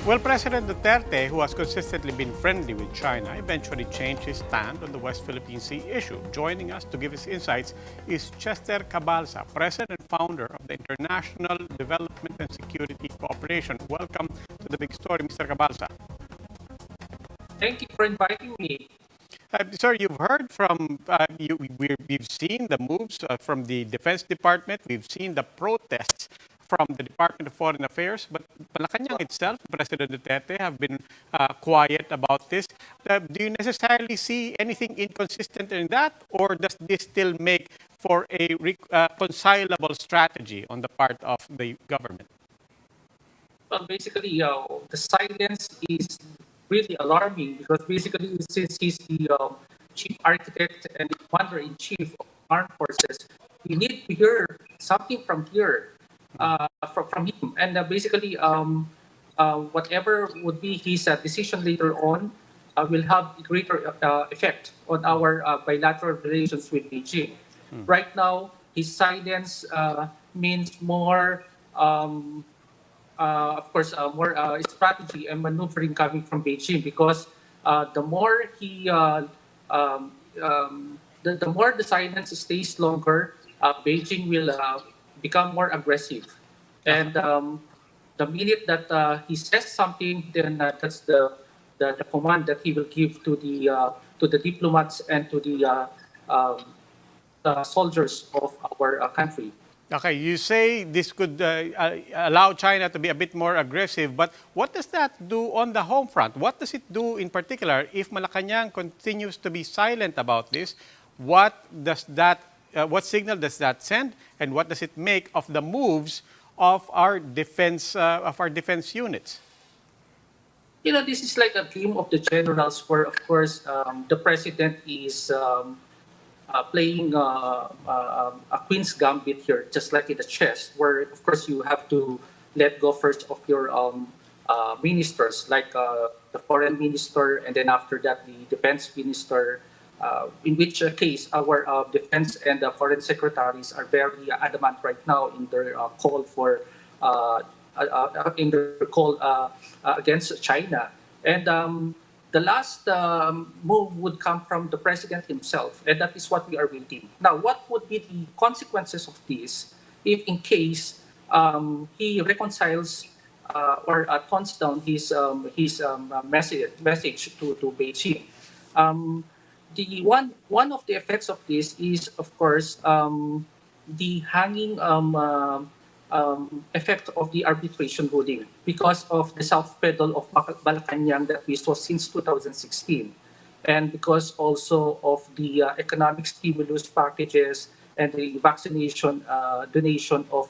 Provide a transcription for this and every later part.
Well, President Duterte, who has consistently been friendly with China, eventually changed his stand on the West Philippine Sea issue. Joining us to give his insights is Chester Cabalza, President and founder of the International Development and Security Cooperation. Welcome to the big story, Mr. Cabalza. Thank you for inviting me. Sir, you've heard from, we've seen the moves from the Defense Department, we've seen the protests from the Department of Foreign Affairs, but Malacanang itself, President Duterte, have been quiet about this. Do you necessarily see anything inconsistent in that, or does this still make for a reconcilable strategy on the part of the government? Well, basically, the silence is really alarming because basically, since he's the chief architect and the commander-in-chief of armed forces, we need to hear something from here, from him. And basically, whatever would be his decision later on will have a greater effect on our bilateral relations with Beijing. Right now, his silence means more. Of course, more strategy and maneuvering coming from Beijing because the more the more the silence stays longer, Beijing will become more aggressive. And the minute that he says something, then that's the command that he will give to the diplomats and to the soldiers of our country. Okay, you say this could allow China to be a bit more aggressive, but what does that do on the home front? What does it do in particular if Malacanang continues to be silent about this? What does that? What signal does that send, and what does it make of the moves of our defense units? You know, this is like a game of the generals, where of course the president is. Playing a queen's gambit here, just like in the chess, where of course you have to let go first of your ministers, like the foreign minister, and then after that the defense minister. In which case, our defense and foreign secretaries are very adamant right now in their call for against China, and the last move would come from the president himself, and that is what we are waiting. Now, what would be the consequences of this if, in case, he reconciles or tones down his message to Beijing? The one of the effects of this is, of course, the hanging effect of the arbitration ruling because of the self-pedal of Malacanang that we saw since 2016, and because also of the economic stimulus packages and the vaccination donation of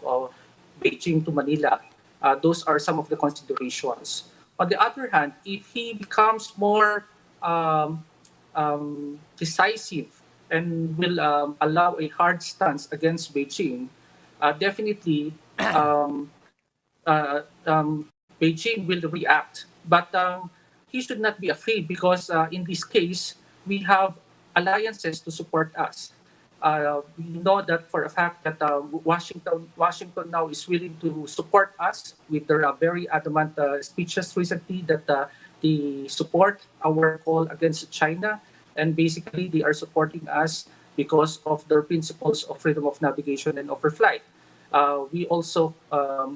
Beijing to Manila. Those are some of the considerations. On the other hand, if he becomes more decisive and will allow a hard stance against Beijing, definitely Beijing will react. But he should not be afraid because in this case, we have alliances to support us. We know that for a fact that Washington now is willing to support us with their very adamant speeches recently that they support our call against China, and basically they are supporting us because of their principles of freedom of navigation and overflight. We also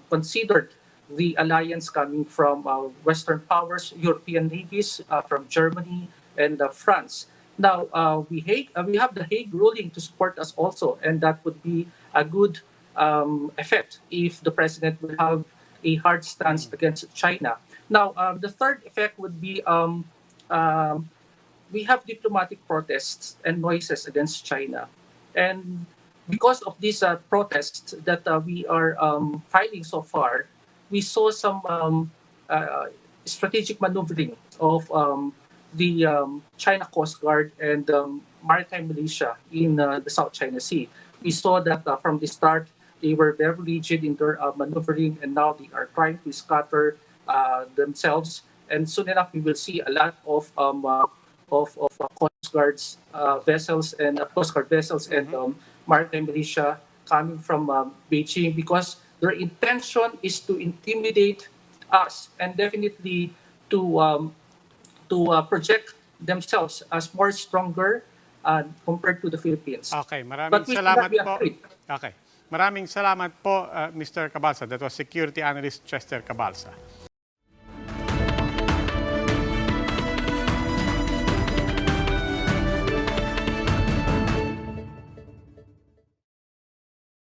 considered the alliance coming from Western powers, European navies, from Germany and France. Now, we have the Hague ruling to support us also, and that would be a good effect if the president will have a hard stance against China. Now, the third effect would be we have diplomatic protests and noises against China. And because of these protests that we are filing so far, we saw some strategic maneuvering of the China Coast Guard and maritime militia in the South China Sea. We saw that from the start, they were very rigid in their maneuvering, and now they are trying to scatter themselves. And soon enough, we will see a lot of Coast Guards vessels and Coast Guard vessels and maritime militia coming from Beijing, because their intention is to intimidate us, and definitely to project themselves as more stronger compared to the Philippines. Okay, maraming But we should not salamat be po. afraid. Okay. Maraming salamat po, Mr. Cabalza. That was Security Analyst Chester Cabalza.